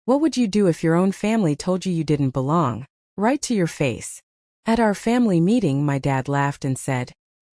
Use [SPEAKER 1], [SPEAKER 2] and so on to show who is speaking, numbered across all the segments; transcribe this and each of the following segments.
[SPEAKER 1] What would you do if your own family told you you didn't belong? Right to your face. At our family meeting, my dad laughed and said,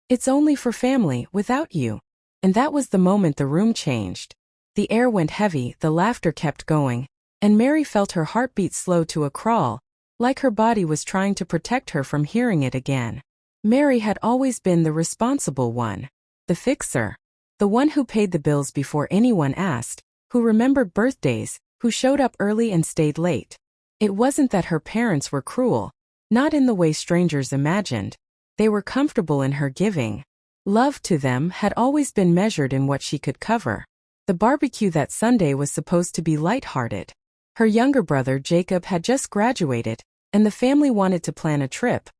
[SPEAKER 1] "It's only for family, without you." And that was the moment the room changed. The air went heavy, the laughter kept going, and Mary felt her heartbeat slow to a crawl, like her body was trying to protect her from hearing it again. Mary had always been the responsible one. The fixer. The one who paid the bills before anyone asked, who remembered birthdays, who showed up early and stayed late. It wasn't that her parents were cruel, not in the way strangers imagined. They were comfortable in her giving. Love to them had always been measured in what she could cover. The barbecue that Sunday was supposed to be lighthearted. Her younger brother Jacob had just graduated, and the family wanted to plan a trip.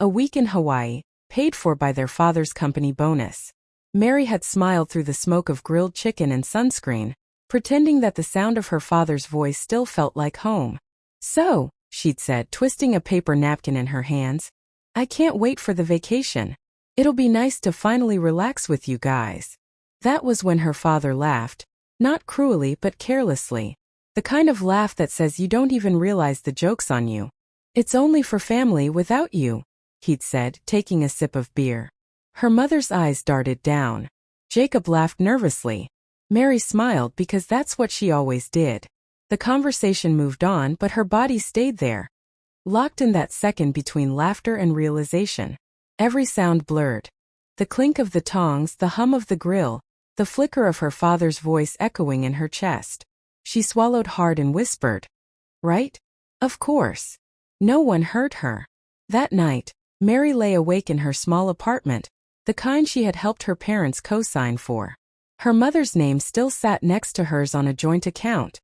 [SPEAKER 1] A week in Hawaii, paid for by their father's company bonus. Mary had smiled through the smoke of grilled chicken and sunscreen, pretending that the sound of her father's voice still felt like home. "So," she'd said, twisting a paper napkin in her hands, "I can't wait for the vacation. It'll be nice to finally relax with you guys." That was when her father laughed, not cruelly but carelessly. The kind of laugh that says you don't even realize the joke's on you. "It's only for family without you," he'd said, taking a sip of beer. Her mother's eyes darted down. Jacob laughed nervously. Mary smiled because that's what she always did. The conversation moved on, but her body stayed there, locked in that second between laughter and realization. Every sound blurred. The clink of the tongs, the hum of the grill, the flicker of her father's voice echoing in her chest. She swallowed hard and whispered, "Right? Of course." No one heard her. That night, Mary lay awake in her small apartment, the kind she had helped her parents co-sign for. Her mother's name still sat next to hers on a joint account.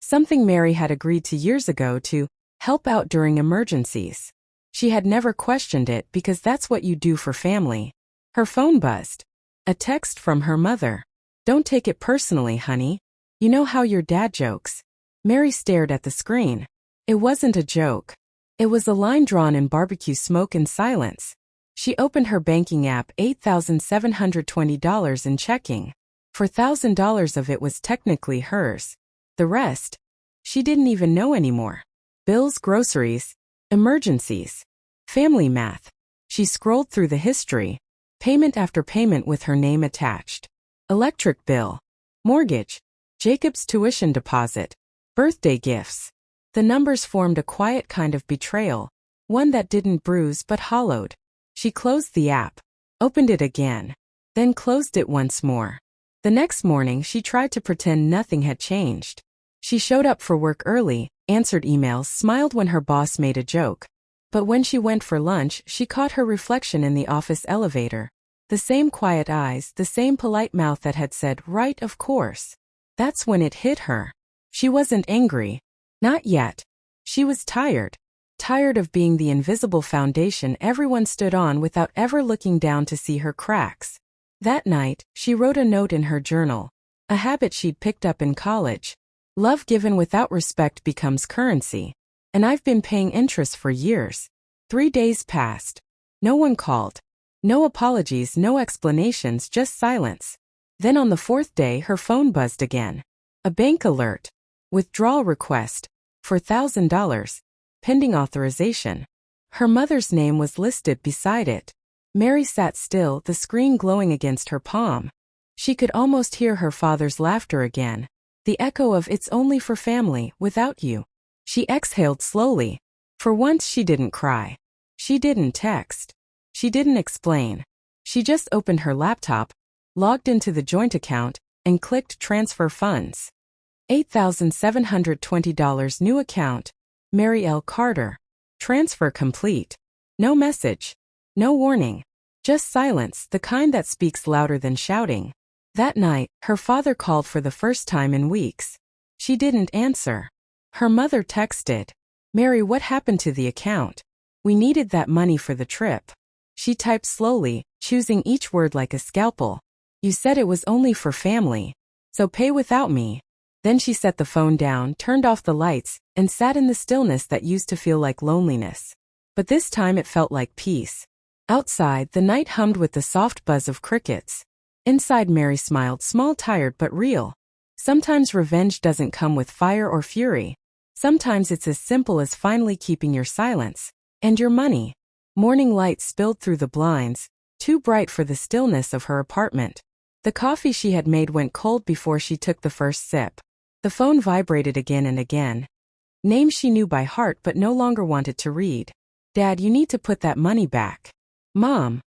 [SPEAKER 1] Something Mary had agreed to years ago to help out during emergencies. She had never questioned it because that's what you do for family. Her phone buzzed. A text from her mother. "Don't take it personally, honey. You know how your dad jokes." Mary stared at the screen. It wasn't a joke. It was a line drawn in barbecue smoke and silence. She opened her banking app, $8,720 in checking. $4,000 of it was technically hers. The rest, she didn't even know anymore. Bills, groceries, emergencies, family math. She scrolled through the history, payment after payment with her name attached. Electric bill, mortgage, Jacob's tuition deposit, birthday gifts. The numbers formed a quiet kind of betrayal, one that didn't bruise but hollowed. She closed the app, opened it again, then closed it once more. The next morning she tried to pretend nothing had changed. She showed up for work early, answered emails, smiled when her boss made a joke. But when she went for lunch, she caught her reflection in the office elevator. The same quiet eyes, the same polite mouth that had said, "Right, of course." That's when it hit her. She wasn't angry. Not yet. She was tired. Tired of being the invisible foundation everyone stood on without ever looking down to see her cracks. That night, she wrote a note in her journal, a habit she'd picked up in college. "Love given without respect becomes currency. And I've been paying interest for years." 3 days passed. No one called. No apologies, no explanations, just silence. Then on the 4th day, her phone buzzed again. A bank alert. Withdrawal request. $4,000. Pending authorization. Her mother's name was listed beside it. Mary sat still, the screen glowing against her palm. She could almost hear her father's laughter again. The echo of "It's only for family, without you." She exhaled slowly. For once she didn't cry. She didn't text. She didn't explain. She just opened her laptop, logged into the joint account, and clicked transfer funds. $8,720 new account. Mary L. Carter. Transfer complete. No message. No warning. Just silence, the kind that speaks louder than shouting. That night, her father called for the first time in weeks. She didn't answer. Her mother texted, "Mary, what happened to the account? We needed that money for the trip." She typed slowly, choosing each word like a scalpel. "You said it was only for family. So pay without me." Then she set the phone down, turned off the lights, and sat in the stillness that used to feel like loneliness. But this time it felt like peace. Outside, the night hummed with the soft buzz of crickets. Inside, Mary smiled, small, tired, but real. Sometimes revenge doesn't come with fire or fury. Sometimes it's as simple as finally keeping your silence. And your money. Morning light spilled through the blinds, too bright for the stillness of her apartment. The coffee she had made went cold before she took the first sip. The phone vibrated again and again. Names she knew by heart but no longer wanted to read. Dad, you need to put that money back. Mom.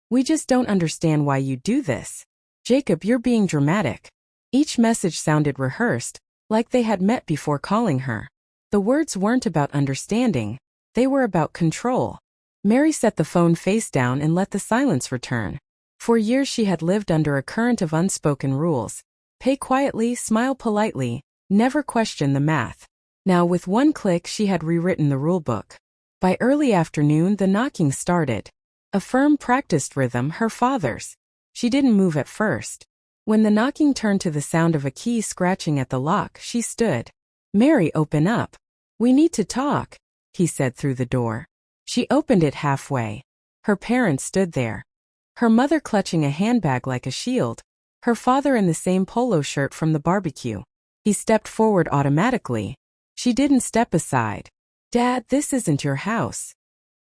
[SPEAKER 1] We just don't understand why you do this. Jacob, you're being dramatic. Each message sounded rehearsed, like they had met before calling her. The words weren't about understanding, they were about control. Mary set the phone face down and let the silence return. For years she had lived under a current of unspoken rules. Pay quietly, smile politely, never question the math. Now with one click she had rewritten the rulebook. By early afternoon the knocking started. A firm, practiced rhythm, her father's. She didn't move at first. When the knocking turned to the sound of a key scratching at the lock, she stood. Mary, open up. We need to talk, he said through the door. She opened it halfway. Her parents stood there. Her mother clutching a handbag like a shield. Her father in the same polo shirt from the barbecue. He stepped forward automatically. She didn't step aside. Dad, this isn't your house.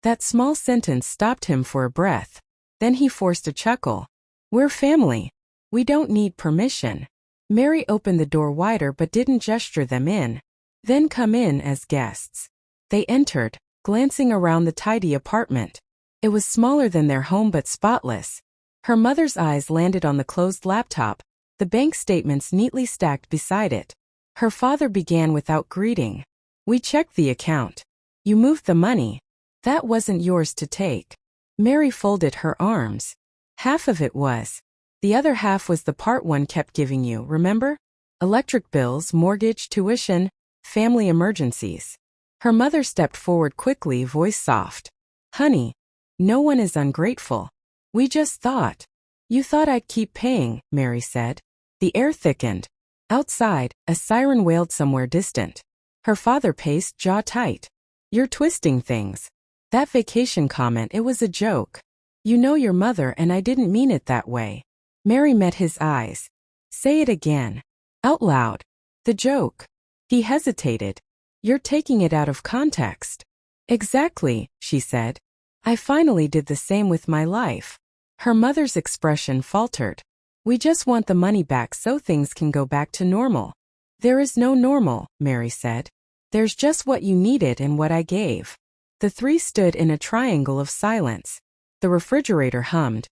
[SPEAKER 1] That small sentence stopped him for a breath. Then he forced a chuckle. We're family. We don't need permission. Mary opened the door wider but didn't gesture them in. Then come in as guests. They entered, glancing around the tidy apartment. It was smaller than their home but spotless. Her mother's eyes landed on the closed laptop, the bank statements neatly stacked beside it. Her father began without greeting. We checked the account. You moved the money. That wasn't yours to take. Mary folded her arms. Half of it was. The other half was the part one kept giving you, remember? Electric bills, mortgage, tuition, family emergencies. Her mother stepped forward quickly, voice soft. Honey, no one is ungrateful. We just thought. You thought I'd keep paying, Mary said. The air thickened. Outside, a siren wailed somewhere distant. Her father paced, jaw tight. You're twisting things. That vacation comment, it was a joke. You know your mother and I didn't mean it that way. Mary met his eyes. Say it again. Out loud. The joke. He hesitated. You're taking it out of context. Exactly, she said. I finally did the same with my life. Her mother's expression faltered. We just want the money back so things can go back to normal. There is no normal, Mary said. There's just what you needed and what I gave. The three stood in a triangle of silence. The refrigerator hummed.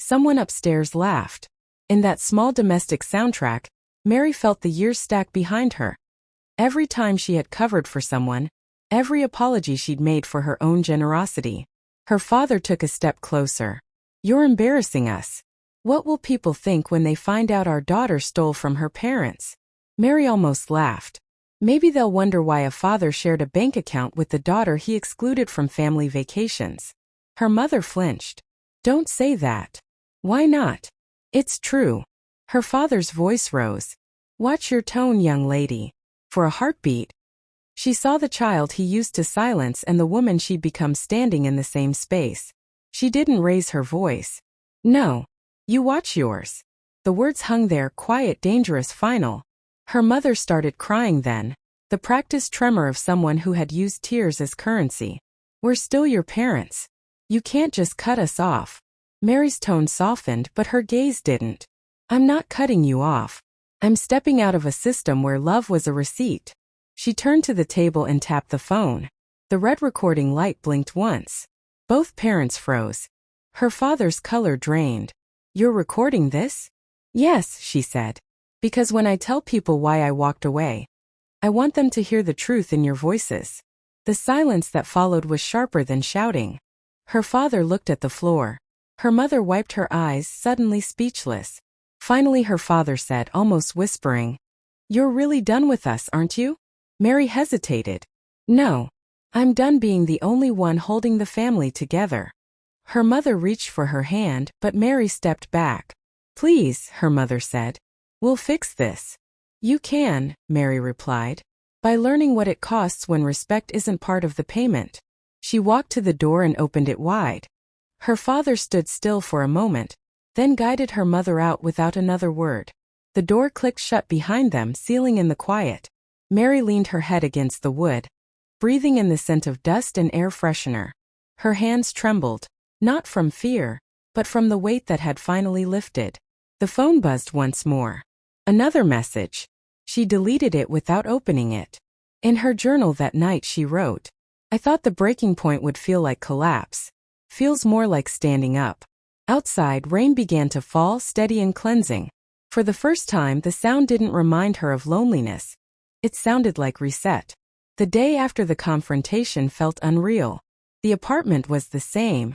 [SPEAKER 1] Someone upstairs laughed. In that small domestic soundtrack, Mary felt the years stack behind her. Every time she had covered for someone, every apology she'd made for her own generosity. Her father took a step closer. You're embarrassing us. What will people think when they find out our daughter stole from her parents? Mary almost laughed. Maybe they'll wonder why a father shared a bank account with the daughter he excluded from family vacations. Her mother flinched. Don't say that. Why not? It's true. Her father's voice rose. Watch your tone, young lady. For a heartbeat. She saw the child he used to silence and the woman she'd become standing in the same space. She didn't raise her voice. No. You watch yours. The words hung there, quiet, dangerous, final. Her mother started crying then, the practiced tremor of someone who had used tears as currency. We're still your parents. You can't just cut us off. Mary's tone softened, but her gaze didn't. I'm not cutting you off. I'm stepping out of a system where love was a receipt. She turned to the table and tapped the phone. The red recording light blinked once. Both parents froze. Her father's color drained. You're recording this? Yes, she said. Because when I tell people why I walked away, I want them to hear the truth in your voices. The silence that followed was sharper than shouting. Her father looked at the floor. Her mother wiped her eyes, suddenly speechless. Finally her father said, almost whispering, You're really done with us, aren't you? Mary hesitated. No. I'm done being the only one holding the family together. Her mother reached for her hand, but Mary stepped back. Please, her mother said. We'll fix this. You can, Mary replied. By learning what it costs when respect isn't part of the payment. She walked to the door and opened it wide. Her father stood still for a moment, then guided her mother out without another word. The door clicked shut behind them, sealing in the quiet. Mary leaned her head against the wood, breathing in the scent of dust and air freshener. Her hands trembled, not from fear, but from the weight that had finally lifted. The phone buzzed once more. Another message. She deleted it without opening it. In her journal that night she wrote, "I thought the breaking point would feel like collapse. Feels more like standing up." Outside, rain began to fall, steady and cleansing. For the first time, the sound didn't remind her of loneliness. It sounded like reset. The day after the confrontation felt unreal. The apartment was the same.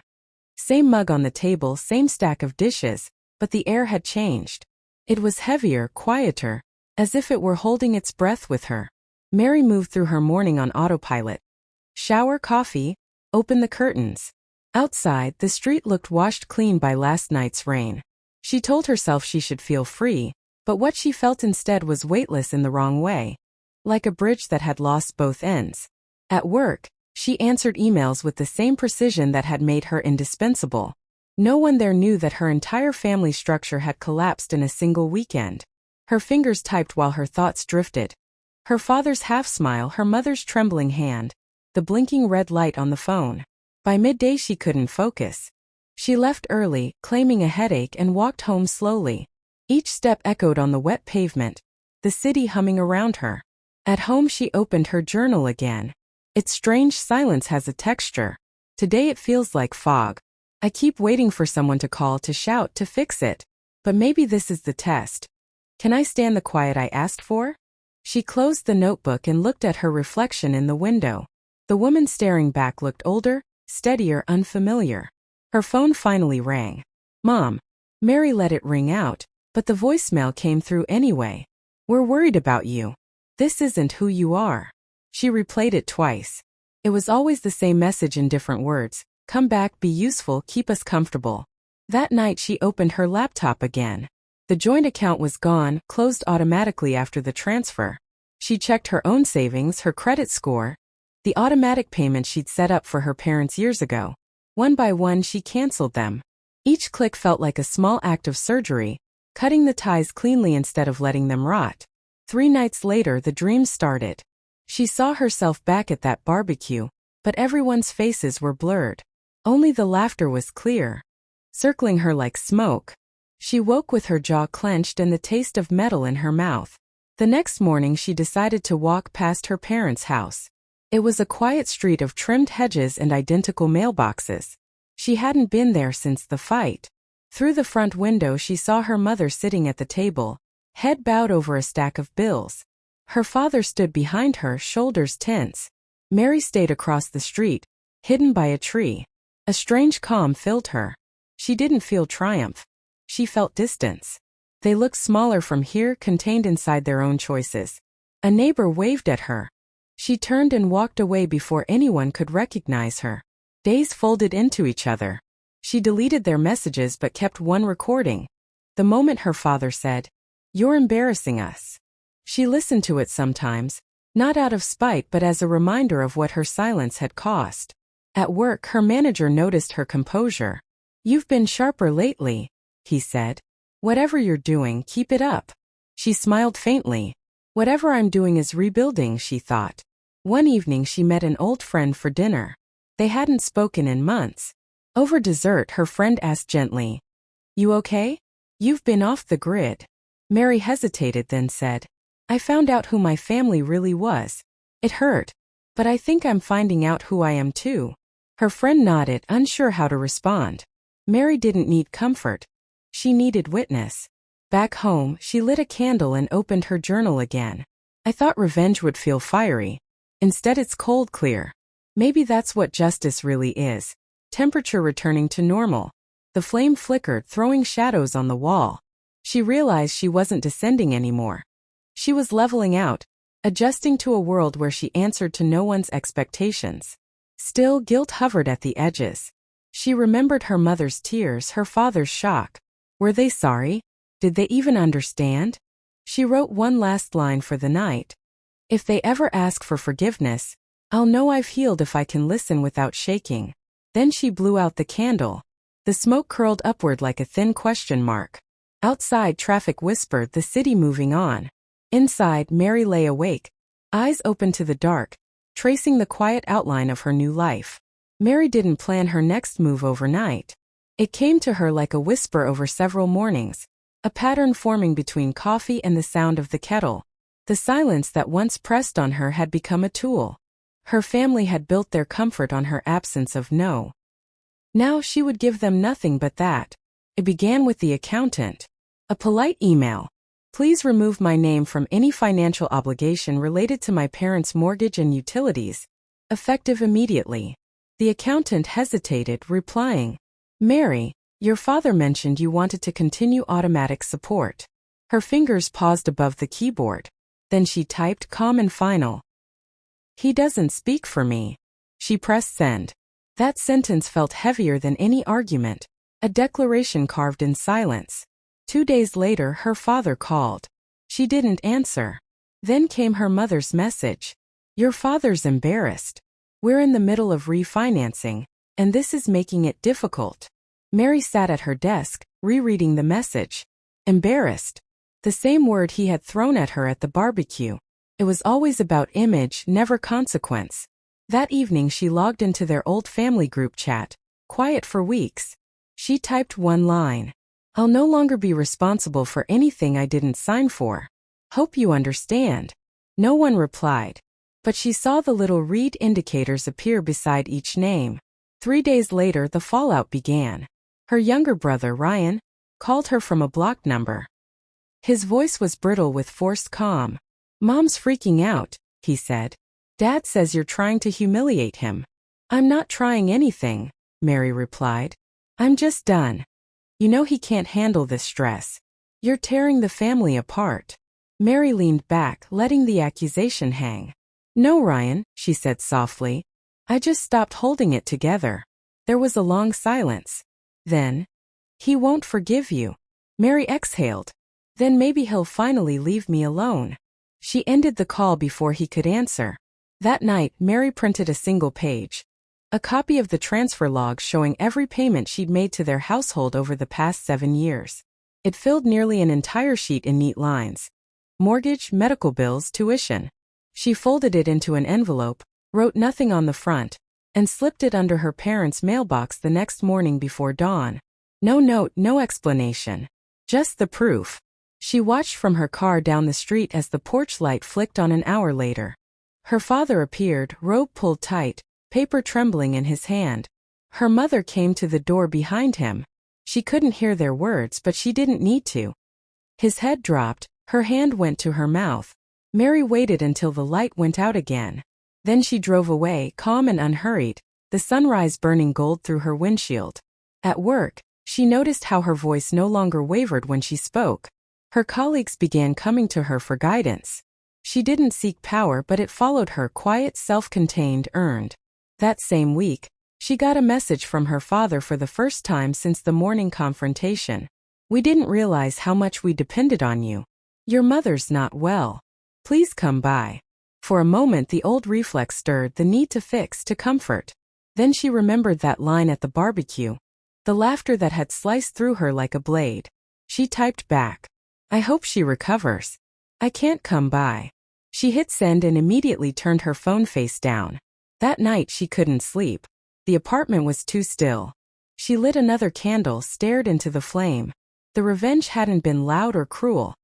[SPEAKER 1] Same mug on the table, same stack of dishes, but the air had changed. It was heavier, quieter, as if it were holding its breath with her. Mary moved through her morning on autopilot. Shower, coffee, open the curtains. Outside, the street looked washed clean by last night's rain. She told herself she should feel free, but what she felt instead was weightless in the wrong way. Like a bridge that had lost both ends. At work, she answered emails with the same precision that had made her indispensable. No one there knew that her entire family structure had collapsed in a single weekend. Her fingers typed while her thoughts drifted. Her father's half-smile, her mother's trembling hand, the blinking red light on the phone. By midday she couldn't focus. She left early, claiming a headache, and walked home slowly. Each step echoed on the wet pavement, the city humming around her. At home she opened her journal again. Its strange silence has a texture. Today it feels like fog. I keep waiting for someone to call, to shout, to fix it. But maybe this is the test. Can I stand the quiet I asked for? She closed the notebook and looked at her reflection in the window. The woman staring back looked older, steadier, unfamiliar. Her phone finally rang. "Mom." Mary let it ring out, but the voicemail came through anyway. "We're worried about you. This isn't who you are." She replayed it twice. It was always the same message in different words. "Come back, be useful, keep us comfortable." That night she opened her laptop again. The joint account was gone, closed automatically after the transfer. She checked her own savings, her credit score, the automatic payments she'd set up for her parents years ago. One by one she canceled them. Each click felt like a small act of surgery, cutting the ties cleanly instead of letting them rot. 3 nights later the dreams started. She saw herself back at that barbecue, but everyone's faces were blurred. Only the laughter was clear, circling her like smoke. She woke with her jaw clenched and the taste of metal in her mouth. The next morning she decided to walk past her parents' house. It was a quiet street of trimmed hedges and identical mailboxes. She hadn't been there since the fight. Through the front window she saw her mother sitting at the table, head bowed over a stack of bills. Her father stood behind her, shoulders tense. Mary stayed across the street, hidden by a tree. A strange calm filled her. She didn't feel triumph. She felt distance. They looked smaller from here, contained inside their own choices. A neighbor waved at her. She turned and walked away before anyone could recognize her. Days folded into each other. She deleted their messages but kept one recording. The moment her father said, "You're embarrassing us." She listened to it sometimes, not out of spite but as a reminder of what her silence had cost. At work her manager noticed her composure. "You've been sharper lately," he said. "Whatever you're doing, keep it up." She smiled faintly. Whatever I'm doing is rebuilding, she thought. One evening she met an old friend for dinner. They hadn't spoken in months. Over dessert her friend asked gently, "You okay? You've been off the grid." Mary hesitated, then said, "I found out who my family really was. It hurt, but I think I'm finding out who I am too." Her friend nodded, unsure how to respond. Mary didn't need comfort. She needed witness. Back home, she lit a candle and opened her journal again. "I thought revenge would feel fiery. Instead it's cold, clear. Maybe that's what justice really is." Temperature returning to normal. The flame flickered, throwing shadows on the wall. She realized she wasn't descending anymore. She was leveling out, adjusting to a world where she answered to no one's expectations. Still, guilt hovered at the edges. She remembered her mother's tears, her father's shock. Were they sorry? Did they even understand? She wrote one last line for the night. "If they ever ask for forgiveness, I'll know I've healed if I can listen without shaking." Then she blew out the candle. The smoke curled upward like a thin question mark. Outside, traffic whispered, the city moving on. Inside, Mary lay awake, eyes open to the dark, tracing the quiet outline of her new life. Mary didn't plan her next move overnight. It came to her like a whisper over several mornings, a pattern forming between coffee and the sound of the kettle. The silence that once pressed on her had become a tool. Her family had built their comfort on her absence of no. Now she would give them nothing but that. It began with the accountant. A polite email. Please remove my name from any financial obligation related to my parents' mortgage and utilities. Effective immediately. The accountant hesitated, replying, Mary, your father mentioned you wanted to continue automatic support. Her fingers paused above the keyboard. Then she typed calm and final. He doesn't speak for me. She pressed send. That sentence felt heavier than any argument, a declaration carved in silence. 2 days later, her father called. She didn't answer. Then came her mother's message. Your father's embarrassed. We're in the middle of refinancing, and this is making it difficult. Mary sat at her desk, rereading the message. Embarrassed. The same word he had thrown at her at the barbecue. It was always about image, never consequence. That evening she logged into their old family group chat, quiet for weeks. She typed one line. I'll no longer be responsible for anything I didn't sign for. Hope you understand. No one replied. But she saw the little read indicators appear beside each name. 3 days later, the fallout began. Her younger brother, Ryan, called her from a blocked number. His voice was brittle with forced calm. Mom's freaking out, he said. Dad says you're trying to humiliate him. I'm not trying anything, Mary replied. I'm just done. You know he can't handle this stress. You're tearing the family apart. Mary leaned back, letting the accusation hang. No, Ryan, she said softly. I just stopped holding it together. There was a long silence. Then, he won't forgive you. Mary exhaled. Then maybe he'll finally leave me alone. She ended the call before he could answer. That night, Mary printed a single page. A copy of the transfer log showing every payment she'd made to their household over the past 7 years. It filled nearly an entire sheet in neat lines. Mortgage, medical bills, tuition. She folded it into an envelope, wrote nothing on the front, and slipped it under her parents' mailbox the next morning before dawn. No note, no explanation. Just the proof. She watched from her car down the street as the porch light flicked on an hour later. Her father appeared, robe pulled tight, paper trembling in his hand. Her mother came to the door behind him. She couldn't hear their words, but she didn't need to. His head dropped, her hand went to her mouth. Mary waited until the light went out again. Then she drove away, calm and unhurried, the sunrise burning gold through her windshield. At work, she noticed how her voice no longer wavered when she spoke. Her colleagues began coming to her for guidance. She didn't seek power, but it followed her, quiet, self-contained, earned. That same week, she got a message from her father for the first time since the morning confrontation. We didn't realize how much we depended on you. Your mother's not well. Please come by. For a moment the old reflex stirred, the need to fix, to comfort. Then she remembered that line at the barbecue. The laughter that had sliced through her like a blade. She typed back. I hope she recovers. I can't come by. She hit send and immediately turned her phone face down. That night she couldn't sleep. The apartment was too still. She lit another candle, stared into the flame. The revenge hadn't been loud or cruel.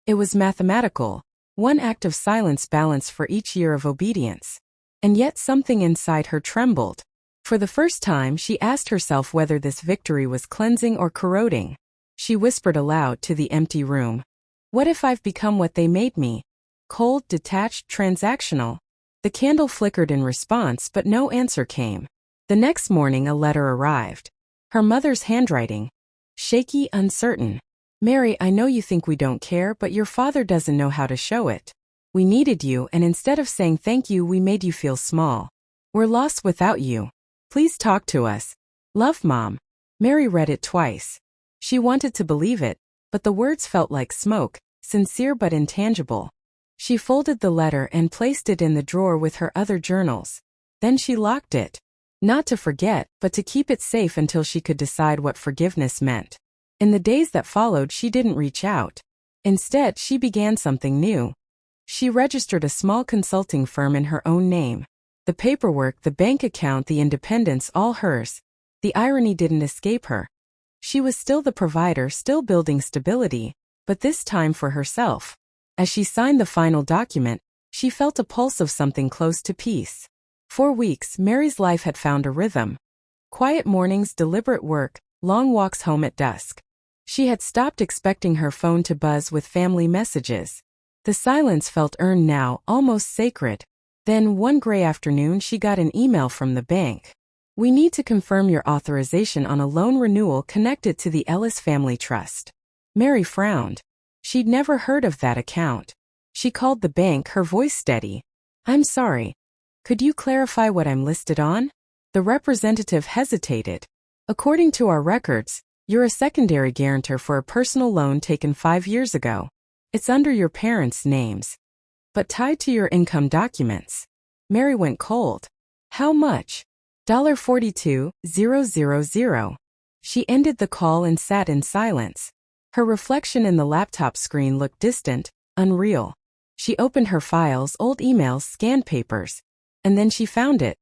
[SPEAKER 1] It was mathematical, one act of silence balanced for each year of obedience. And yet something inside her trembled. For the first time she asked herself whether this victory was cleansing or corroding. She whispered aloud to the empty room. What if I've become what they made me? Cold, detached, transactional. The candle flickered in response, but no answer came. The next morning a letter arrived. Her mother's handwriting. Shaky, uncertain. Mary, I know you think we don't care, but your father doesn't know how to show it. We needed you, and instead of saying thank you, we made you feel small. We're lost without you. Please talk to us. Love, Mom. Mary read it twice. She wanted to believe it, but the words felt like smoke, sincere but intangible. She folded the letter and placed it in the drawer with her other journals. Then she locked it. Not to forget, but to keep it safe until she could decide what forgiveness meant. In the days that followed, she didn't reach out. Instead, she began something new. She registered a small consulting firm in her own name. The paperwork, the bank account, the independence, all hers. The irony didn't escape her. She was still the provider, still building stability, but this time for herself. As she signed the final document, she felt a pulse of something close to peace. For weeks, Mary's life had found a rhythm. Quiet mornings, deliberate work, long walks home at dusk. She had stopped expecting her phone to buzz with family messages. The silence felt earned now, almost sacred. Then, one gray afternoon, she got an email from the bank. "We need to confirm your authorization on a loan renewal connected to the Ellis Family Trust." Mary frowned. She'd never heard of that account. She called the bank, her voice steady. "I'm sorry. Could you clarify what I'm listed on?" The representative hesitated. "According to our records, you're a secondary guarantor for a personal loan taken 5 years ago. It's under your parents' names, but tied to your income documents." Mary went cold. "How much?" $42,000. She ended the call and sat in silence. Her reflection in the laptop screen looked distant, unreal. She opened her files, old emails, scanned papers. And then she found it.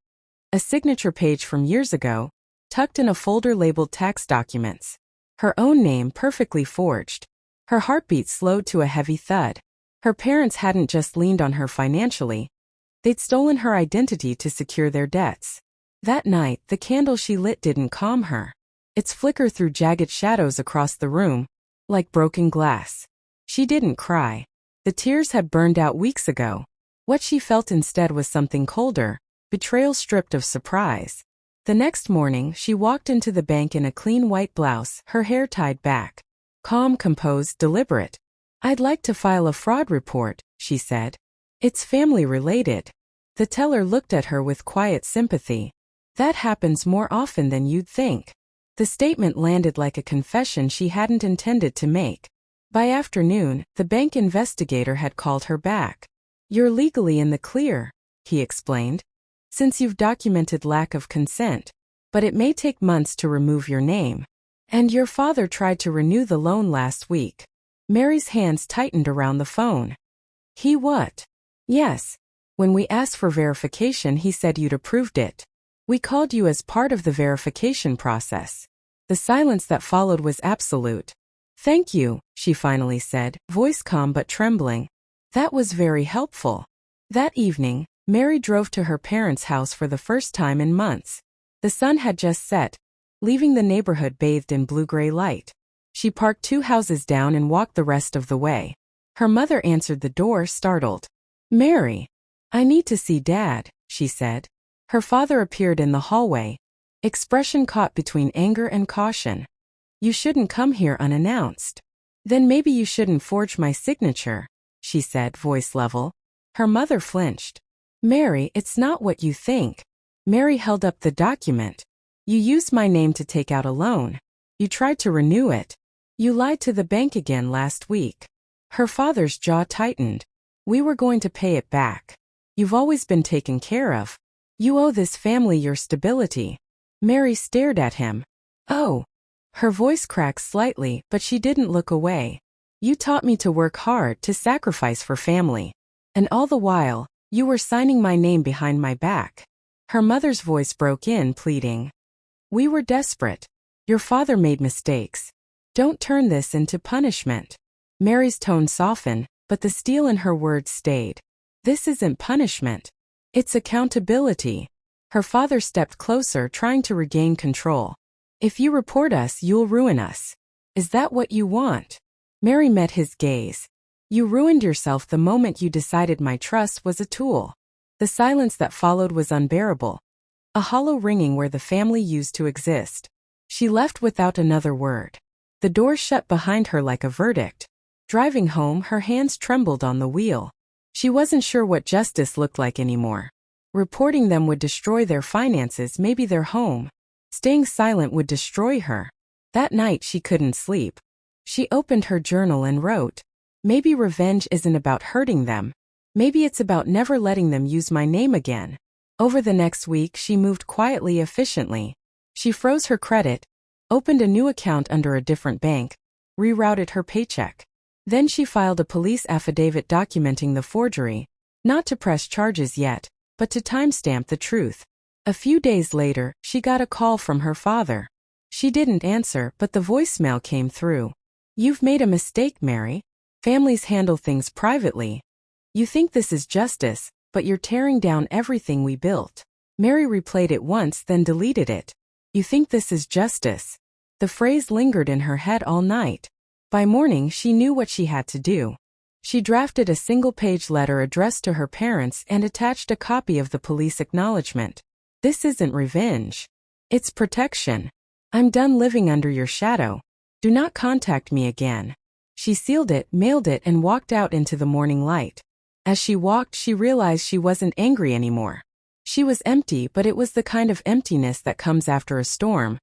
[SPEAKER 1] A signature page from years ago, tucked in a folder labeled tax documents. Her own name, perfectly forged. Her heartbeat slowed to a heavy thud. Her parents hadn't just leaned on her financially. They'd stolen her identity to secure their debts. That night, the candle she lit didn't calm her. Its flicker threw jagged shadows across the room, like broken glass. She didn't cry. The tears had burned out weeks ago. What she felt instead was something colder, betrayal stripped of surprise. The next morning, she walked into the bank in a clean white blouse, her hair tied back. Calm, composed, deliberate. "I'd like to file a fraud report," she said. "It's family-related." The teller looked at her with quiet sympathy. "That happens more often than you'd think." The statement landed like a confession she hadn't intended to make. By afternoon, the bank investigator had called her back. "You're legally in the clear," he explained, "since you've documented lack of consent, but it may take months to remove your name. And your father tried to renew the loan last week." Mary's hands tightened around the phone. "He what?" "Yes. When we asked for verification, he said you'd approved it. We called you as part of the verification process." The silence that followed was absolute. "Thank you," she finally said, voice calm but trembling. "That was very helpful." That evening, Mary drove to her parents' house for the first time in months. The sun had just set, leaving the neighborhood bathed in blue-gray light. She parked 2 houses down and walked the rest of the way. Her mother answered the door, startled. "Mary, I need to see Dad," she said. Her father appeared in the hallway, expression caught between anger and caution. "You shouldn't come here unannounced." "Then maybe you shouldn't forge my signature," she said, voice level. Her mother flinched. "Mary, it's not what you think." Mary held up the document. "You used my name to take out a loan. You tried to renew it. You lied to the bank again last week." Her father's jaw tightened. "We were going to pay it back. You've always been taken care of. You owe this family your stability." Mary stared at him. "Oh." Her voice cracked slightly, but she didn't look away. "You taught me to work hard, to sacrifice for family. And all the while, you were signing my name behind my back." Her mother's voice broke in, pleading. "We were desperate. Your father made mistakes. Don't turn this into punishment." Mary's tone softened, but the steel in her words stayed. "This isn't punishment. It's accountability." Her father stepped closer, trying to regain control. "If you report us, you'll ruin us. Is that what you want?" Mary met his gaze. "You ruined yourself the moment you decided my trust was a tool." The silence that followed was unbearable. A hollow ringing where the family used to exist. She left without another word. The door shut behind her like a verdict. Driving home, her hands trembled on the wheel. She wasn't sure what justice looked like anymore. Reporting them would destroy their finances, maybe their home. Staying silent would destroy her. That night she couldn't sleep. She opened her journal and wrote, "Maybe revenge isn't about hurting them. Maybe it's about never letting them use my name again." Over the next week she moved quietly, efficiently. She froze her credit, opened a new account under a different bank, rerouted her paycheck. Then she filed a police affidavit documenting the forgery, not to press charges yet, but to timestamp the truth. A few days later, she got a call from her father. She didn't answer, but the voicemail came through. "You've made a mistake, Mary. Families handle things privately. You think this is justice, but you're tearing down everything we built." Mary replayed it once, then deleted it. "You think this is justice?" The phrase lingered in her head all night. By morning, she knew what she had to do. She drafted a single-page letter addressed to her parents and attached a copy of the police acknowledgement. "This isn't revenge. It's protection. I'm done living under your shadow. Do not contact me again." She sealed it, mailed it, and walked out into the morning light. As she walked, she realized she wasn't angry anymore. She was empty, but it was the kind of emptiness that comes after a storm.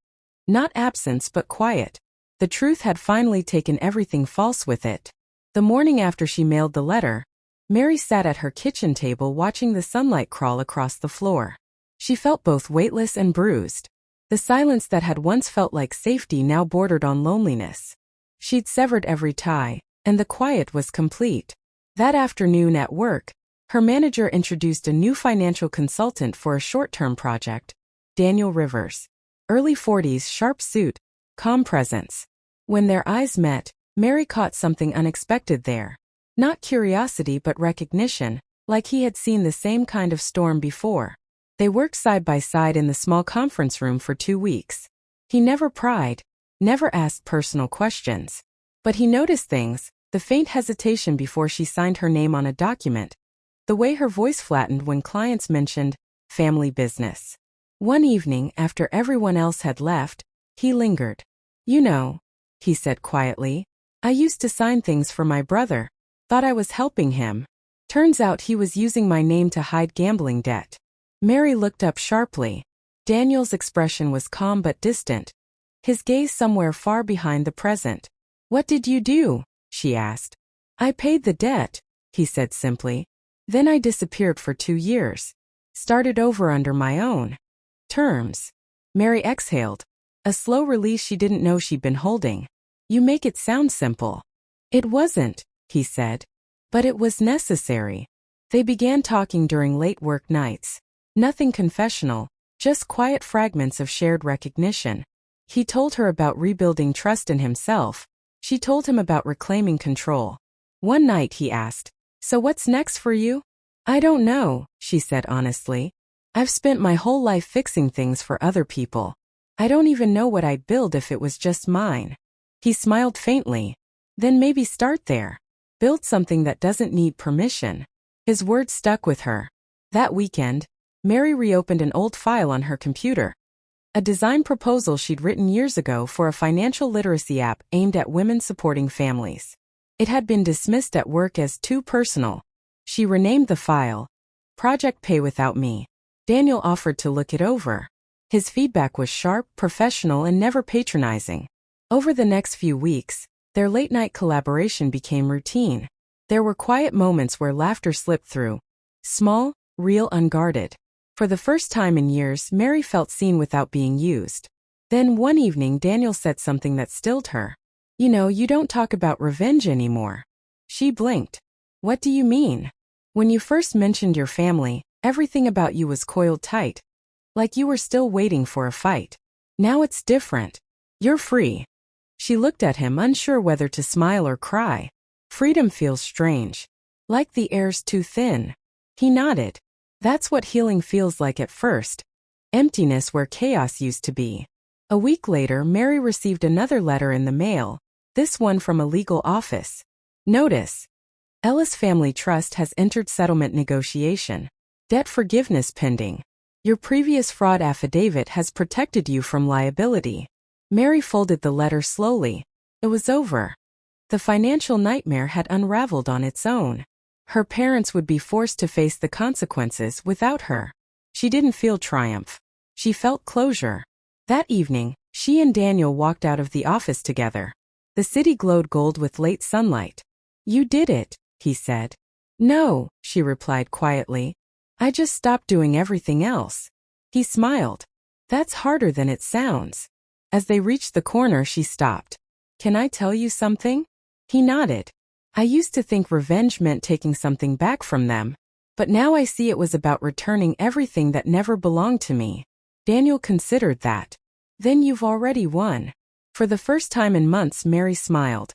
[SPEAKER 1] Not absence, but quiet. The truth had finally taken everything false with it. The morning after she mailed the letter, Mary sat at her kitchen table watching the sunlight crawl across the floor. She felt both weightless and bruised. The silence that had once felt like safety now bordered on loneliness. She'd severed every tie, and the quiet was complete. That afternoon at work, her manager introduced a new financial consultant for a short-term project, Daniel Rivers. Early 40s, sharp suit, calm presence. When their eyes met, Mary caught something unexpected there. Not curiosity but recognition, like he had seen the same kind of storm before. They worked side by side in the small conference room for 2 weeks. He never pried, never asked personal questions. But he noticed things, the faint hesitation before she signed her name on a document, the way her voice flattened when clients mentioned family business. One evening, after everyone else had left, he lingered. "You know," he said quietly, "I used to sign things for my brother. Thought I was helping him. Turns out he was using my name to hide gambling debt." Mary looked up sharply. Daniel's expression was calm but distant, his gaze somewhere far behind the present. "What did you do?" she asked. "I paid the debt," he said simply. "Then I disappeared for 2 years. Started over under my own terms." Mary exhaled, a slow release she didn't know she'd been holding. "You make it sound simple." "It wasn't," he said. "But it was necessary." They began talking during late work nights. Nothing confessional, just quiet fragments of shared recognition. He told her about rebuilding trust in himself. She told him about reclaiming control. One night he asked, "So what's next for you?" "I don't know," she said honestly. "I've spent my whole life fixing things for other people. I don't even know what I'd build if it was just mine." He smiled faintly. "Then maybe start there. Build something that doesn't need permission." His words stuck with her. That weekend, Mary reopened an old file on her computer. A design proposal she'd written years ago for a financial literacy app aimed at women supporting families. It had been dismissed at work as too personal. She renamed the file, Project Pay Without Me. Daniel offered to look it over. His feedback was sharp, professional, and never patronizing. Over the next few weeks, their late-night collaboration became routine. There were quiet moments where laughter slipped through. Small, real, unguarded. For the first time in years, Mary felt seen without being used. Then one evening, Daniel said something that stilled her. "You know, you don't talk about revenge anymore." She blinked. "What do you mean?" "When you first mentioned your family, everything about you was coiled tight. Like you were still waiting for a fight. Now it's different. You're free." She looked at him, unsure whether to smile or cry. "Freedom feels strange. Like the air's too thin." He nodded. "That's what healing feels like at first. Emptiness where chaos used to be." A week later, Mary received another letter in the mail, this one from a legal office. Notice: Ellis Family Trust has entered settlement negotiation. Debt forgiveness pending. Your previous fraud affidavit has protected you from liability. Mary folded the letter slowly. It was over. The financial nightmare had unraveled on its own. Her parents would be forced to face the consequences without her. She didn't feel triumph. She felt closure. That evening, she and Daniel walked out of the office together. The city glowed gold with late sunlight. "You did it," he said. "No," she replied quietly. "I just stopped doing everything else." He smiled. "That's harder than it sounds." As they reached the corner, she stopped. "Can I tell you something?" He nodded. "I used to think revenge meant taking something back from them, but now I see it was about returning everything that never belonged to me." Daniel considered that. "Then you've already won." For the first time in months, Mary smiled.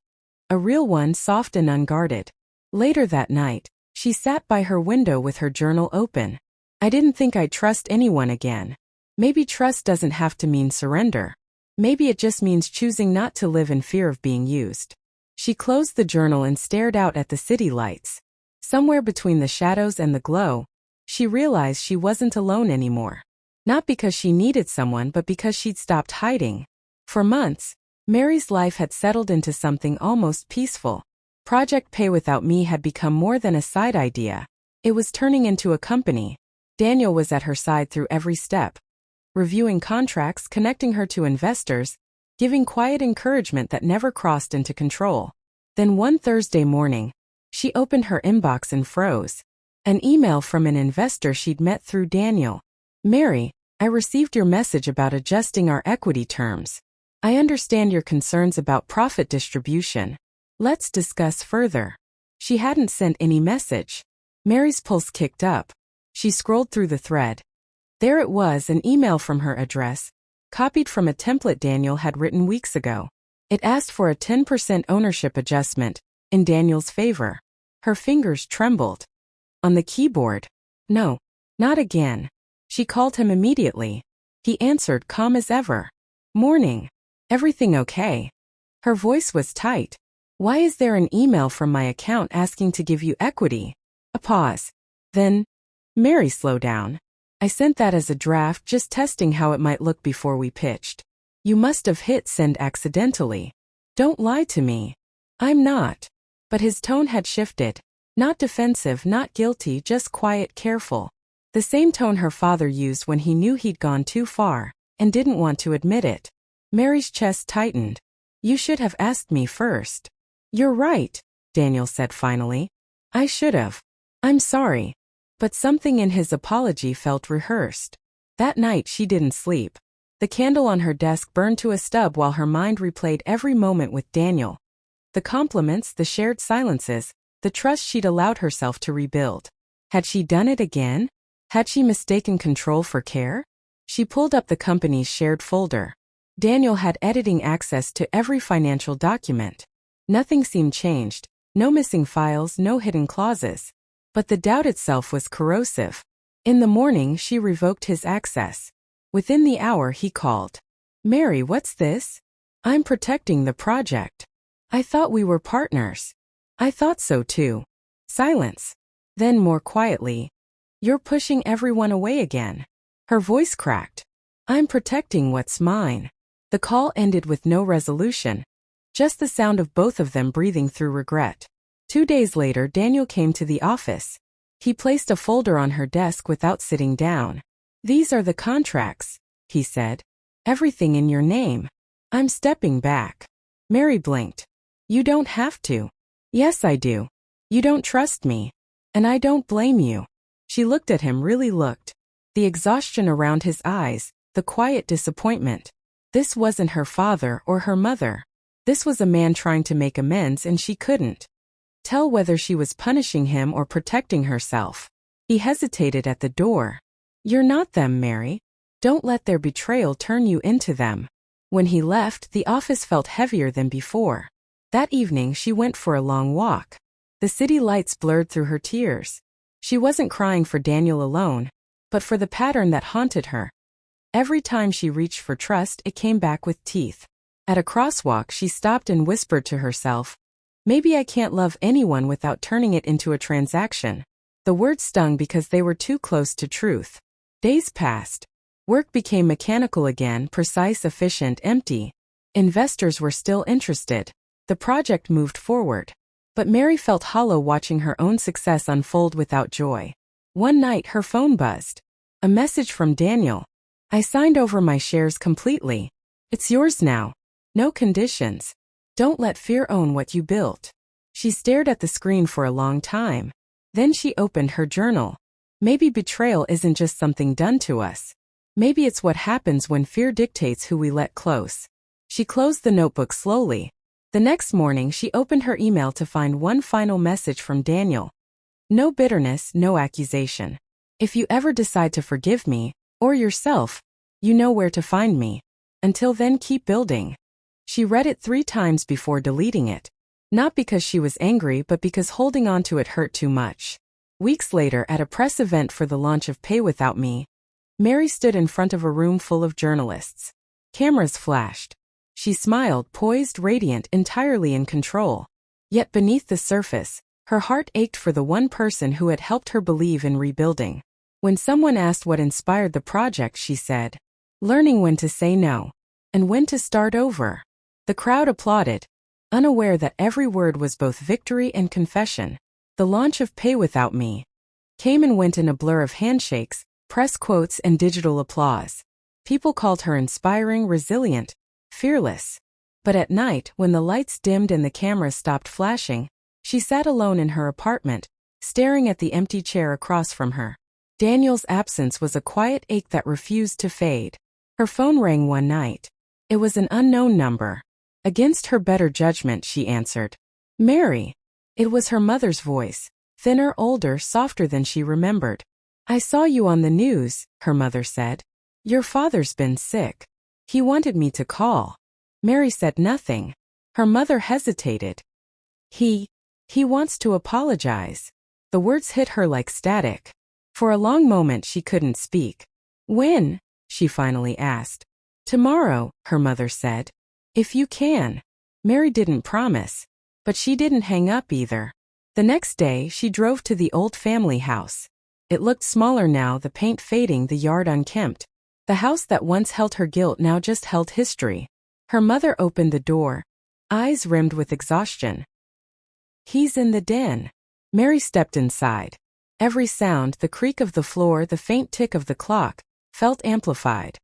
[SPEAKER 1] A real one, soft and unguarded. Later that night, she sat by her window with her journal open. "I didn't think I'd trust anyone again. Maybe trust doesn't have to mean surrender. Maybe it just means choosing not to live in fear of being used." She closed the journal and stared out at the city lights. Somewhere between the shadows and the glow, she realized she wasn't alone anymore. Not because she needed someone, but because she'd stopped hiding. For months, Mary's life had settled into something almost peaceful. Project Pay Without Me had become more than a side idea. It was turning into a company. Daniel was at her side through every step, reviewing contracts, connecting her to investors, giving quiet encouragement that never crossed into control. Then one Thursday morning, she opened her inbox and froze. An email from an investor she'd met through Daniel. "Mary, I received your message about adjusting our equity terms. I understand your concerns about profit distribution. Let's discuss further." She hadn't sent any message. Mary's pulse kicked up. She scrolled through the thread. There it was, an email from her address, copied from a template Daniel had written weeks ago. It asked for a 10% ownership adjustment, in Daniel's favor. Her fingers trembled. On the keyboard. No, not again. She called him immediately. He answered, calm as ever. "Morning. Everything okay?" Her voice was tight. "Why is there an email from my account asking to give you equity?" A pause. Then, "Mary, slow down. I sent that as a draft, just testing how it might look before we pitched. You must have hit send accidentally. Don't lie to me." "I'm not." But his tone had shifted. Not defensive, not guilty, just quiet, careful. The same tone her father used when he knew he'd gone too far, and didn't want to admit it. Mary's chest tightened. "You should have asked me first." "You're right," Daniel said finally. "I should have. I'm sorry." But something in his apology felt rehearsed. That night she didn't sleep. The candle on her desk burned to a stub while her mind replayed every moment with Daniel. The compliments, the shared silences, the trust she'd allowed herself to rebuild. Had she done it again? Had she mistaken control for care? She pulled up the company's shared folder. Daniel had editing access to every financial document. Nothing seemed changed, no missing files, no hidden clauses. But the doubt itself was corrosive. In the morning, she revoked his access. Within the hour, he called. "Mary, what's this?" "I'm protecting the project." "I thought we were partners." "I thought so too." Silence. Then more quietly, "You're pushing everyone away again." Her voice cracked. "I'm protecting what's mine." The call ended with no resolution. Just the sound of both of them breathing through regret. 2 days later, Daniel came to the office. He placed a folder on her desk without sitting down. "These are the contracts," he said. "Everything in your name." "I'm stepping back." Mary blinked. "You don't have to." "Yes, I do. You don't trust me. And I don't blame you." She looked at him, really looked. The exhaustion around his eyes, the quiet disappointment. This wasn't her father or her mother. This was a man trying to make amends, and she couldn't tell whether she was punishing him or protecting herself. He hesitated at the door. "You're not them, Mary. Don't let their betrayal turn you into them." When he left, the office felt heavier than before. That evening, she went for a long walk. The city lights blurred through her tears. She wasn't crying for Daniel alone, but for the pattern that haunted her. Every time she reached for trust, it came back with teeth. At a crosswalk, she stopped and whispered to herself, "Maybe I can't love anyone without turning it into a transaction." The words stung because they were too close to truth. Days passed. Work became mechanical again, precise, efficient, empty. Investors were still interested. The project moved forward. But Mary felt hollow watching her own success unfold without joy. One night, her phone buzzed. A message from Daniel. "I signed over my shares completely. It's yours now. No conditions. Don't let fear own what you built." She stared at the screen for a long time. Then she opened her journal. Maybe betrayal isn't just something done to us. Maybe it's what happens when fear dictates who we let close. She closed the notebook slowly. The next morning she opened her email to find one final message from Daniel. No bitterness, no accusation. If you ever decide to forgive me, or yourself, you know where to find me. Until then, keep building. She read it 3 times before deleting it. Not because she was angry, but because holding on to it hurt too much. Weeks later, at a press event for the launch of Pay Without Me, Mary stood in front of a room full of journalists. Cameras flashed. She smiled, poised, radiant, entirely in control. Yet beneath the surface, her heart ached for the one person who had helped her believe in rebuilding. When someone asked what inspired the project, she said, "Learning when to say no, and when to start over." The crowd applauded, unaware that every word was both victory and confession. The launch of Pay Without Me came and went in a blur of handshakes, press quotes, and digital applause. People called her inspiring, resilient, fearless. But at night, when the lights dimmed and the cameras stopped flashing, she sat alone in her apartment, staring at the empty chair across from her. Daniel's absence was a quiet ache that refused to fade. Her phone rang one night. It was an unknown number. Against her better judgment, she answered. "Mary." It was her mother's voice, thinner, older, softer than she remembered. "I saw you on the news," her mother said. "Your father's been sick. He wanted me to call." Mary said nothing. Her mother hesitated. He wants to apologize." The words hit her like static. For a long moment she couldn't speak. "When?" she finally asked. "Tomorrow," her mother said. "If you can." Mary didn't promise. But she didn't hang up either. The next day, she drove to the old family house. It looked smaller now, the paint fading, the yard unkempt. The house that once held her guilt now just held history. Her mother opened the door, eyes rimmed with exhaustion. "He's in the den." Mary stepped inside. Every sound, the creak of the floor, the faint tick of the clock, felt amplified.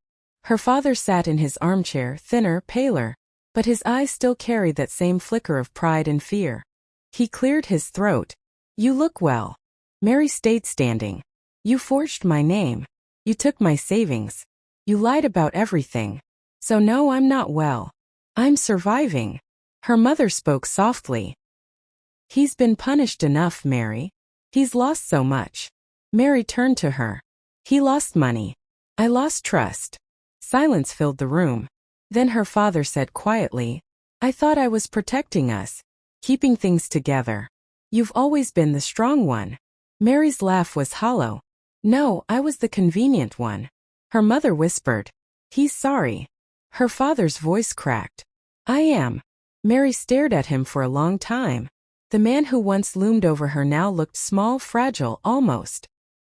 [SPEAKER 1] Her father sat in his armchair, thinner, paler, but his eyes still carried that same flicker of pride and fear. He cleared his throat. "You look well." Mary stayed standing. "You forged my name. You took my savings. You lied about everything. So no, I'm not well. I'm surviving." Her mother spoke softly. "He's been punished enough, Mary. He's lost so much." Mary turned to her. "He lost money. I lost trust." Silence filled the room. Then her father said quietly, "I thought I was protecting us, keeping things together. You've always been the strong one." Mary's laugh was hollow. "No, I was the convenient one." Her mother whispered, "He's sorry." Her father's voice cracked. "I am." Mary stared at him for a long time. The man who once loomed over her now looked small, fragile, almost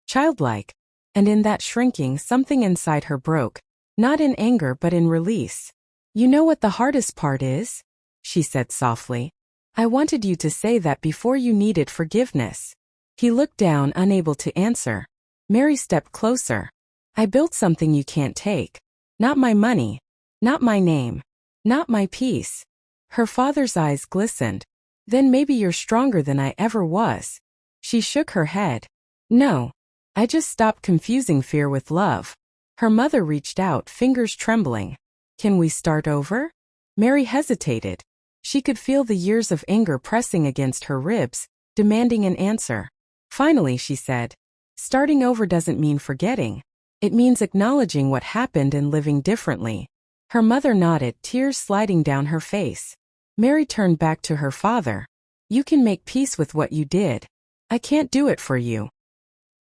[SPEAKER 1] childlike. And in that shrinking, something inside her broke. Not in anger but in release. "You know what the hardest part is?" she said softly. "I wanted you to say that before you needed forgiveness." He looked down, unable to answer. Mary stepped closer. "I built something you can't take. Not my money. Not my name. Not my peace." Her father's eyes glistened. "Then maybe you're stronger than I ever was." She shook her head. "No. I just stopped confusing fear with love." Her mother reached out, fingers trembling. "Can we start over?" Mary hesitated. She could feel the years of anger pressing against her ribs, demanding an answer. Finally she said, "Starting over doesn't mean forgetting. It means acknowledging what happened and living differently." Her mother nodded, tears sliding down her face. Mary turned back to her father. "You can make peace with what you did. I can't do it for you."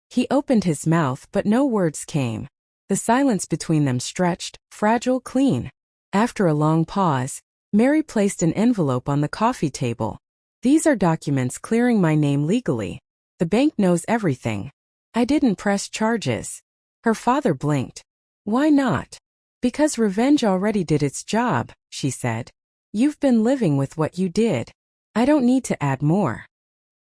[SPEAKER 1] He opened his mouth, but no words came. The silence between them stretched, fragile, clean. After a long pause, Mary placed an envelope on the coffee table. "These are documents clearing my name legally. The bank knows everything. I didn't press charges." Her father blinked. "Why not?" "Because revenge already did its job," she said. "You've been living with what you did. I don't need to add more."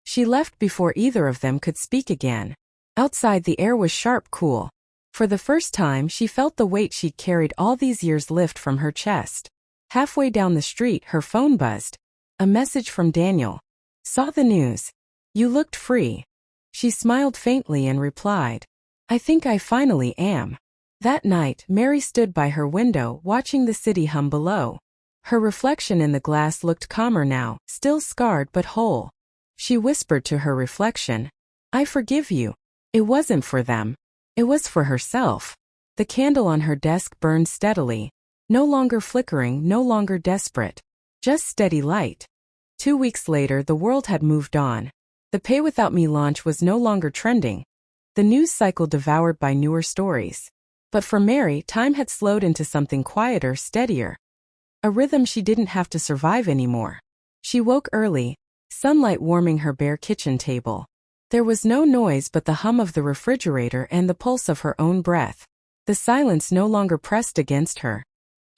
[SPEAKER 1] She left before either of them could speak again. Outside the air was sharp, cool. For the first time she felt the weight she'd carried all these years lift from her chest. Halfway down the street her phone buzzed. A message from Daniel. "Saw the news. You looked free." She smiled faintly and replied, "I think I finally am." That night, Mary stood by her window watching the city hum below. Her reflection in the glass looked calmer now, still scarred but whole. She whispered to her reflection, "I forgive you." It wasn't for them. It was for herself. The candle on her desk burned steadily, no longer flickering, no longer desperate. Just steady light. 2 weeks later, the world had moved on. The Pay Without Me launch was no longer trending. The news cycle devoured by newer stories. But for Mary, time had slowed into something quieter, steadier. A rhythm she didn't have to survive anymore. She woke early, sunlight warming her bare kitchen table. There was no noise but the hum of the refrigerator and the pulse of her own breath. The silence no longer pressed against her.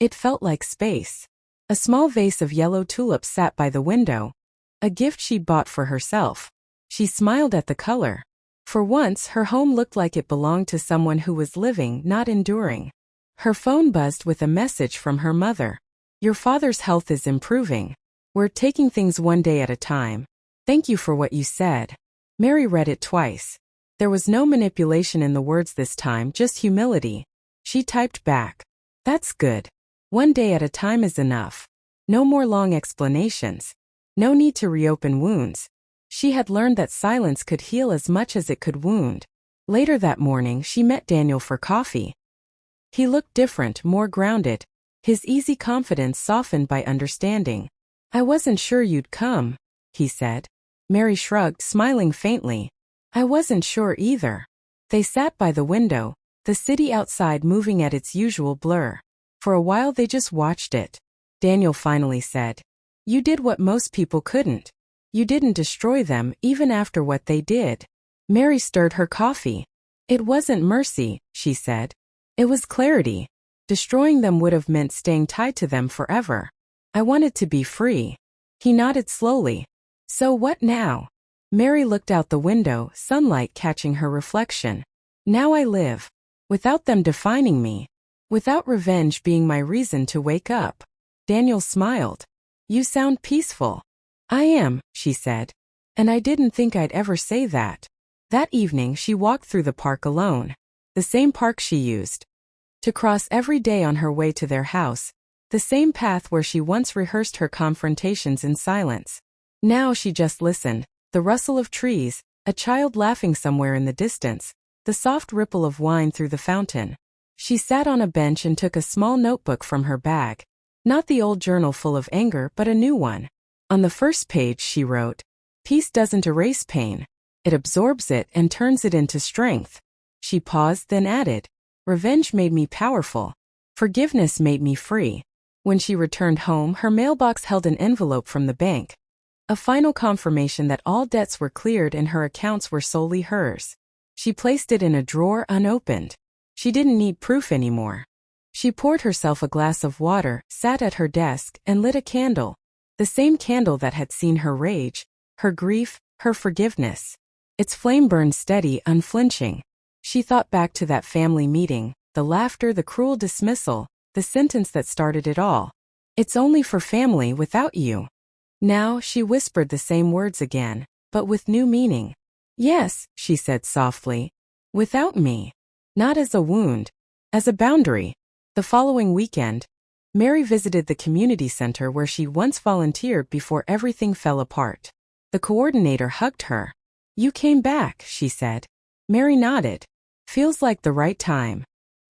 [SPEAKER 1] It felt like space. A small vase of yellow tulips sat by the window, a gift she'd bought for herself. She smiled at the color. For once, her home looked like it belonged to someone who was living, not enduring. Her phone buzzed with a message from her mother. "Your father's health is improving. We're taking things one day at a time. Thank you for what you said." Mary read it twice. There was no manipulation in the words this time, just humility. She typed back, "That's good. One day at a time is enough. No more long explanations. No need to reopen wounds." She had learned that silence could heal as much as it could wound. Later that morning, she met Daniel for coffee. He looked different, more grounded, his easy confidence softened by understanding. "I wasn't sure you'd come," he said. Mary shrugged, smiling faintly. "I wasn't sure either." They sat by the window, the city outside moving at its usual blur. For a while they just watched it. Daniel finally said, "You did what most people couldn't. You didn't destroy them, even after what they did." Mary stirred her coffee. "It wasn't mercy," she said. "It was clarity. Destroying them would have meant staying tied to them forever. I wanted to be free." He nodded slowly. "So what now?" Mary looked out the window, sunlight catching her reflection. "Now I live. Without them defining me. Without revenge being my reason to wake up." Daniel smiled. "You sound peaceful." "I am," she said. "And I didn't think I'd ever say that." That evening she walked through the park alone. The same park she used to cross every day on her way to their house. The same path where she once rehearsed her confrontations in silence. Now she just listened. The rustle of trees, a child laughing somewhere in the distance, the soft ripple of wine through the fountain. She sat on a bench and took a small notebook from her bag. Not the old journal full of anger, but a new one. On the first page she wrote, "Peace doesn't erase pain. It absorbs it and turns it into strength." She paused, then added, "Revenge made me powerful. Forgiveness made me free." When she returned home, her mailbox held an envelope from the bank. A final confirmation that all debts were cleared and her accounts were solely hers. She placed it in a drawer unopened. She didn't need proof anymore. She poured herself a glass of water, sat at her desk, and lit a candle. The same candle that had seen her rage, her grief, her forgiveness. Its flame burned steady, unflinching. She thought back to that family meeting, the laughter, the cruel dismissal, the sentence that started it all. "It's only for family without you." Now she whispered the same words again, but with new meaning. "Yes," she said softly, "without me. Not as a wound, as a boundary." The following weekend, Mary visited the community center where she once volunteered before everything fell apart. The coordinator hugged her. "You came back," she said. Mary nodded. "Feels like the right time."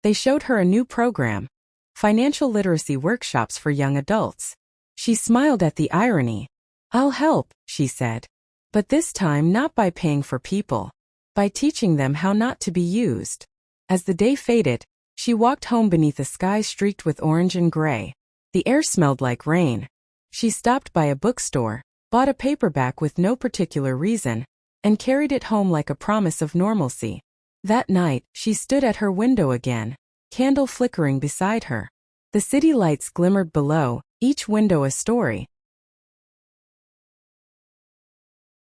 [SPEAKER 1] They showed her a new program, financial literacy workshops for young adults. She smiled at the irony. "I'll help," she said. "But this time not by paying for people. By teaching them how not to be used." As the day faded, she walked home beneath a sky streaked with orange and gray. The air smelled like rain. She stopped by a bookstore, bought a paperback with no particular reason, and carried it home like a promise of normalcy. That night, she stood at her window again, candle flickering beside her. The city lights glimmered below, each window a story.